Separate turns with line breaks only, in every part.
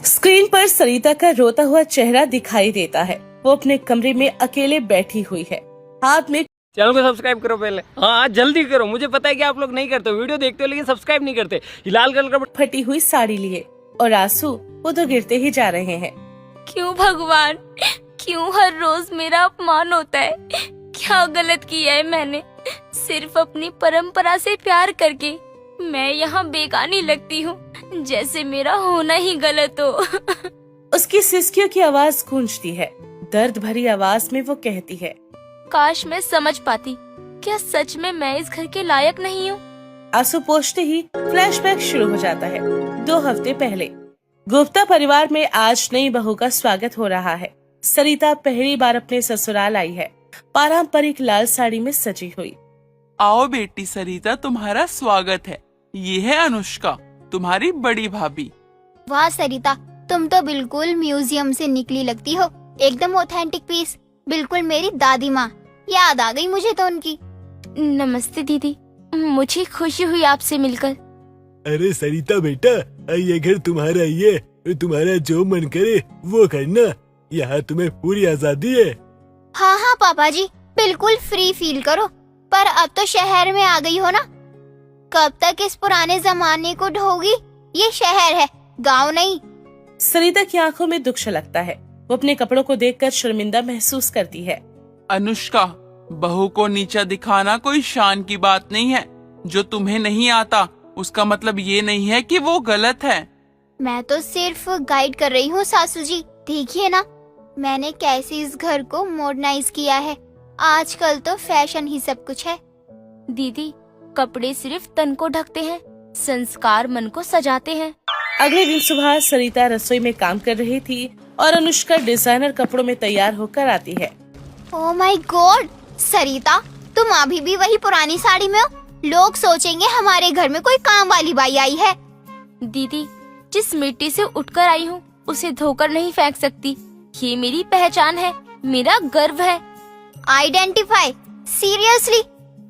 Screen पर सरिता का रोता हुआ चेहरा दिखाई देता है। वो अपने कमरे में अकेले बैठी हुई है, हाथ में
चैनल को सब्सक्राइब करो पहले। हाँ जल्दी करो, मुझे पता है कि आप लोग नहीं करते हो, वीडियो देखते हो लेकिन सब्सक्राइब नहीं करते। लाल कलर का
फटी हुई साड़ी लिए और आंसू वो तो गिरते ही जा रहे हैं।
क्यों भगवान, क्यों हर रोज मेरा अपमान होता है? क्या गलत किया है मैंने? सिर्फ अपनी परंपरा से प्यार करके मैं यहाँ बेगानी लगती हूँ, जैसे मेरा होना ही गलत हो।
उसकी सिसकियों की आवाज गूंजती है। दर्द भरी आवाज में वो कहती है,
काश मैं समझ पाती, क्या सच में मैं इस घर के लायक नहीं हूँ?
आंसू पोंछते ही फ्लैशबैक शुरू हो जाता है। 2 हफ्ते पहले गुप्ता परिवार में आज नई बहू का स्वागत हो रहा है। सरिता पहली बार अपने ससुराल आई है, पारंपरिक लाल साड़ी में सजी हुई।
आओ बेटी सरिता, तुम्हारा स्वागत है। ये है अनुष्का, तुम्हारी बड़ी भाभी।
वाह सरिता, तुम तो बिल्कुल म्यूजियम से निकली लगती हो, एकदम ऑथेंटिक पीस, बिल्कुल मेरी दादी माँ। याद आ गई मुझे तो उनकी।
नमस्ते दीदी, मुझे खुशी हुई आपसे मिलकर।
अरे सरिता बेटा, ये घर तुम्हारा ही है, तुम्हारा जो मन करे वो करना, यहाँ तुम्हें पूरी आजादी है।
हाँ हाँ पापा जी, बिल्कुल फ्री फील करो। पर अब तो शहर में आ गई हो ना, कब तक इस पुराने जमाने को ढोगी? ये शहर है, गांव नहीं।
सरिता की आंखों में दुख छलकता है। वो अपने कपड़ों को देखकर शर्मिंदा महसूस करती है।
अनुष्का, बहू को नीचा दिखाना कोई शान की बात नहीं है। जो तुम्हें नहीं आता उसका मतलब ये नहीं है कि वो गलत है।
मैं तो सिर्फ गाइड कर रही हूँ सासू जी। देखिए ना, मैंने कैसे इस घर को मॉडर्नाइज किया है। आजकल तो फैशन ही सब कुछ है।
दीदी, कपड़े सिर्फ तन को ढकते हैं, संस्कार मन को सजाते हैं।
अगले दिन सुबह सरिता रसोई में काम कर रही थी और अनुष्का डिजाइनर कपड़ों में तैयार होकर आती है।
ओह माय गॉड सरिता, तुम अभी भी वही पुरानी साड़ी में हो। लोग सोचेंगे हमारे घर में कोई काम वाली बाई आई है।
दीदी, जिस मिट्टी से उठकर आई हूँ उसे धोकर नहीं फेंक सकती। ये मेरी पहचान है, मेरा गर्व है।
Identify, seriously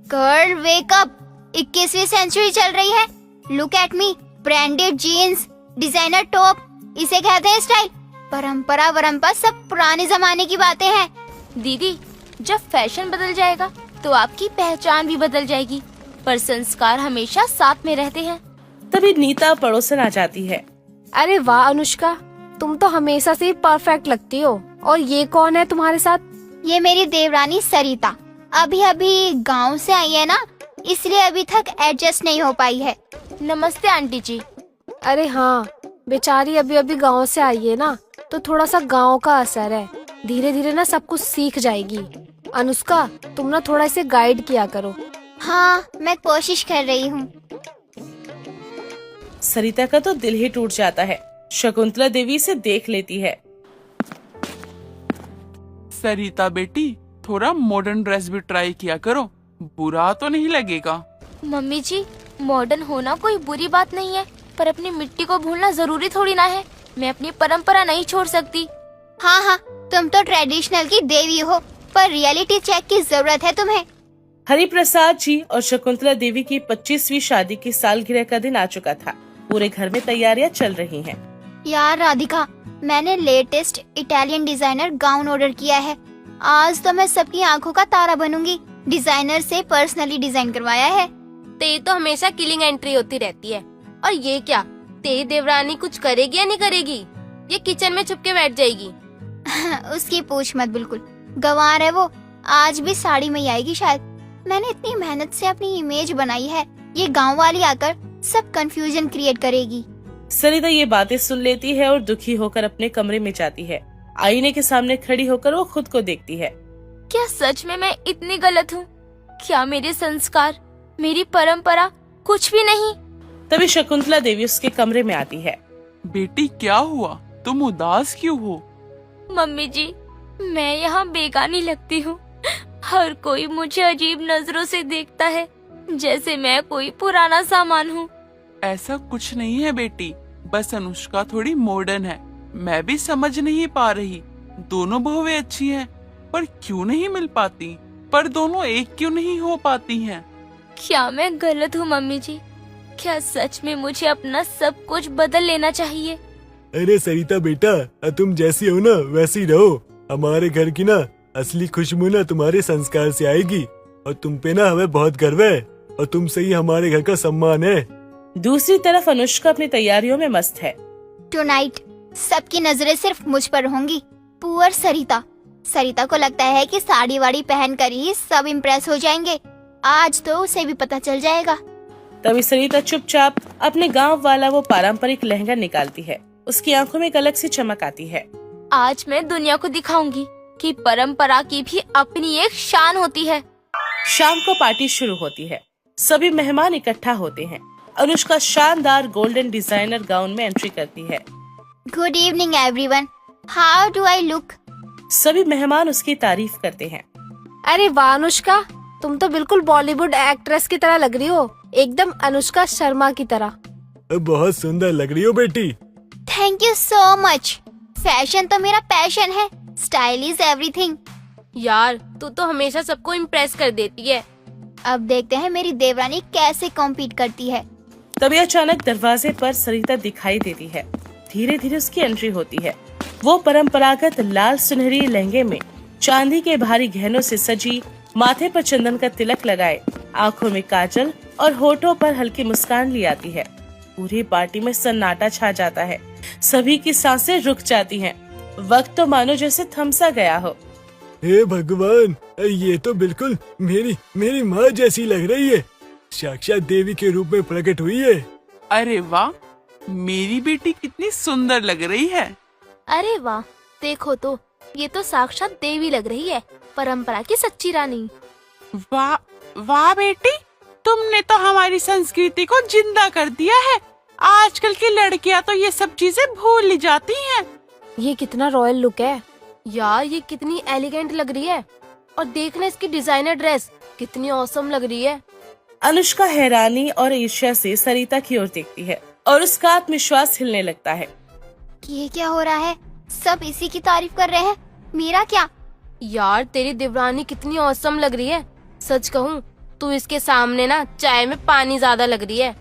girl wake up. 21वीं सेंचुरी चल रही है। Look at me, branded jeans, designer top, इसे कहते हैं स्टाइल। परंपरा वरंपरा सब पुराने जमाने की बातें हैं।
दीदी, जब फैशन बदल जाएगा तो आपकी पहचान भी बदल जाएगी, पर संस्कार हमेशा साथ में रहते हैं।
तभी नीता पड़ोसन आ जाती है।
अरे वाह अनुष्का, तुम तो हमेशा से परफेक्ट लगती हो। और ये कौन है तुम्हारे साथ?
ये मेरी देवरानी सरिता, अभी अभी गांव से आई है ना, इसलिए अभी तक एडजस्ट नहीं हो पाई है।
नमस्ते आंटी जी।
अरे हाँ, बेचारी अभी अभी गांव से आई है ना, तो थोड़ा सा गांव का असर है। धीरे धीरे ना सब कुछ सीख जाएगी। अनुष्का, तुम ना थोड़ा इसे गाइड किया करो।
हाँ, मैं कोशिश कर रही हूँ।
सरिता का तो दिल ही टूट जाता है। शकुंतला देवी इसे देख लेती है।
सरिता बेटी, थोड़ा मॉडर्न ड्रेस भी ट्राई किया करो, बुरा तो नहीं लगेगा।
मम्मी जी, मॉडर्न होना कोई बुरी बात नहीं है, पर अपनी मिट्टी को भूलना जरूरी थोड़ी ना है। मैं अपनी परंपरा नहीं छोड़ सकती।
हाँ हाँ, तुम तो ट्रेडिशनल की देवी हो, पर रियलिटी चेक की जरूरत है तुम्हें।
हरिप्रसाद जी और शकुंतला देवी की 25वीं शादी की सालगिरह का दिन आ चुका था। पूरे घर में तैयारियां चल रही हैं।
यार राधिका, मैंने latest Italian designer gown order किया है। आज तो मैं सबकी आंखों का तारा बनूंगी। डिजाइनर से पर्सनली डिजाइन करवाया है।
तेरी तो हमेशा किलिंग एंट्री होती रहती है। और ये क्या, तेरी देवरानी कुछ करेगी या नहीं करेगी? ये किचन में छुप के बैठ जाएगी।
उसकी पूछ मत, बिल्कुल गंवार है वो। आज भी साड़ी में ही आएगी शायद। मैंने इतनी मेहनत से अपनी इमेज बनाई है, ये गांव वाली आकर सब कंफ्यूजन क्रिएट करेगी।
सरिता ये बातें सुन लेती है और दुखी होकर अपने कमरे में जाती है। आईने के सामने खड़ी होकर वो खुद को देखती है।
क्या सच में मैं इतनी गलत हूँ? क्या मेरे संस्कार, मेरी परंपरा कुछ भी नहीं?
तभी शकुंतला देवी उसके कमरे में आती है।
बेटी क्या हुआ, तुम उदास क्यों हो?
मम्मी जी, मैं यहाँ बेगानी लगती हूँ। हर कोई मुझे अजीब नजरों से देखता है, जैसे मैं कोई पुराना सामान हूँ।
ऐसा कुछ नहीं है बेटी, बस अनुष्का थोड़ी मॉडर्न है। मैं भी समझ नहीं पा रही। दोनों बहुएं अच्छी हैं, पर क्यों नहीं मिल पाती? पर दोनों एक क्यों नहीं हो पाती हैं?
क्या मैं गलत हूँ मम्मी जी? क्या सच में मुझे अपना सब कुछ बदल लेना चाहिए?
अरे सरिता बेटा, तुम जैसी हो ना वैसी रहो। हमारे घर की ना असली खुशबू ना तुम्हारे संस्कार से आएगी और तुम पे ना हमें बहुत गर्व है और तुमसे ही हमारे घर का सम्मान है।
दूसरी तरफ अनुष्का अपनी तैयारियों में मस्त है।
टुनाइट सबकी नजरें सिर्फ मुझ पर होंगी। पुअर सरिता। सरिता को लगता है कि साड़ी वाड़ी पहन कर ही सब इम्प्रेस हो जाएंगे। आज तो उसे भी पता चल जाएगा।
तभी सरिता चुपचाप अपने गांव वाला वो पारंपरिक लहंगा निकालती है। उसकी आंखों में एक अलग सी चमक आती है।
आज मैं दुनिया को दिखाऊंगी कि परंपरा की भी अपनी एक शान होती है।
शाम को पार्टी शुरू होती है। सभी मेहमान इकट्ठा होते हैं। अनुष्का शानदार गोल्डन डिजाइनर गाउन में एंट्री करती है।
Good evening everyone, how do I look?
सभी मेहमान उसकी तारीफ करते हैं।
अरे वाह अनुष्का, तुम तो बिल्कुल बॉलीवुड एक्ट्रेस की तरह लग रही हो, एकदम अनुष्का शर्मा की तरह।
बहुत सुंदर लग रही हो बेटी।
Thank you so much. Fashion तो मेरा पैशन है। Style is everything.
यार तू तो हमेशा सबको इम्प्रेस कर देती है।
अब देखते हैं मेरी देवरानी कैसे कॉम्पीट करती है।
तभी अचानक दरवाजे पर सरिता दिखाई देती है। धीरे धीरे उसकी एंट्री होती है। वो परंपरागत लाल सुनहरी लहंगे में चांदी के भारी गहनों से सजी, माथे पर चंदन का तिलक लगाए, आंखों में काजल और होठों पर हल्की मुस्कान ली आती है। पूरी पार्टी में सन्नाटा छा जाता है। सभी की सांसें रुक जाती हैं। वक्त तो मानो जैसे थमसा गया हो।
हे भगवान, ये तो बिल्कुल मेरी माँ जैसी लग रही है। साक्षात देवी के रूप में प्रकट हुई है।
अरे वाह, मेरी बेटी कितनी सुंदर लग रही है।
अरे वाह, देखो तो ये तो साक्षात देवी लग रही है, परंपरा की सच्ची रानी।
वाह वाह बेटी, तुमने तो हमारी संस्कृति को जिंदा कर दिया है। आजकल की लड़कियां तो ये सब चीजें भूल ही जाती हैं।
ये कितना रॉयल लुक है यार, ये कितनी एलिगेंट लग रही है। और देखना इसकी डिजाइनर ड्रेस कितनी औसम लग रही है।
अनुष्का हैरानी और ईर्ष्या से सरिता की ओर देखती है और उसका आत्मविश्वास हिलने लगता है।
ये क्या हो रहा है? सब इसी की तारीफ कर रहे हैं, मेरा क्या?
यार तेरी देवरानी कितनी औसम लग रही है। सच कहूँ तू इसके सामने ना चाय में पानी ज्यादा लग रही है।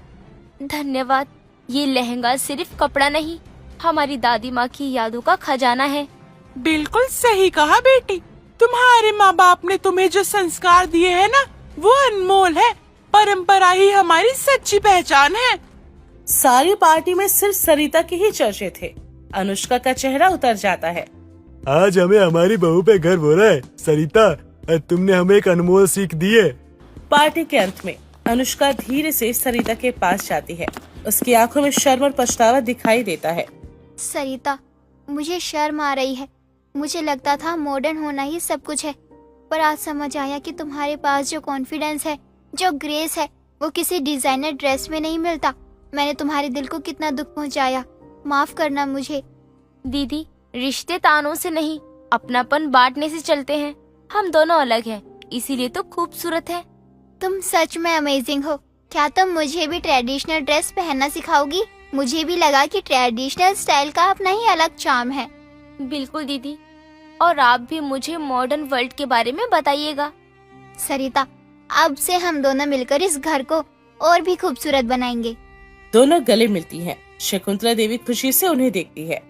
धन्यवाद। ये लहंगा सिर्फ कपड़ा नहीं, हमारी दादी माँ की यादों का खजाना है।
बिल्कुल सही कहा बेटी। तुम्हारे माँ बाप ने तुम्हें जो संस्कार दिए हैं ना, वो अनमोल है। परंपरा ही हमारी सच्ची पहचान है।
सारी पार्टी में सिर्फ सरिता के ही चर्चे थे। अनुष्का का चेहरा उतर जाता है।
आज हमें हमारी बहू पे गर्व हो रहा है। सरिता, तुमने हमें एक अनमोल सीख दी है।
पार्टी के अंत में अनुष्का धीरे से सरिता के पास जाती है। उसकी आंखों में शर्म और पछतावा दिखाई देता है।
सरिता, मुझे शर्म आ रही है। मुझे लगता था मॉडर्न होना ही सब कुछ है, पर आज समझ आया कि तुम्हारे पास जो कॉन्फिडेंस है, जो ग्रेस है, वो किसी डिजाइनर ड्रेस में नहीं मिलता। मैंने तुम्हारे दिल को कितना दुख पहुंचाया। माफ करना मुझे।
दीदी, रिश्ते तानों से नहीं, अपनापन बांटने से चलते हैं। हम दोनों अलग हैं, इसीलिए तो खूबसूरत है।
तुम सच में अमेजिंग हो। क्या तुम मुझे भी ट्रेडिशनल ड्रेस पहनना सिखाओगी? मुझे भी लगा कि ट्रेडिशनल स्टाइल का अपना ही अलग चार्म है।
बिल्कुल दीदी, और आप भी मुझे मॉडर्न वर्ल्ड के बारे में बताइएगा।
सरिता, अब से हम दोनों मिलकर इस घर को और भी खूबसूरत बनाएंगे।
दोनों गले मिलती हैं। शकुंतला देवी खुशी से उन्हें देखती है।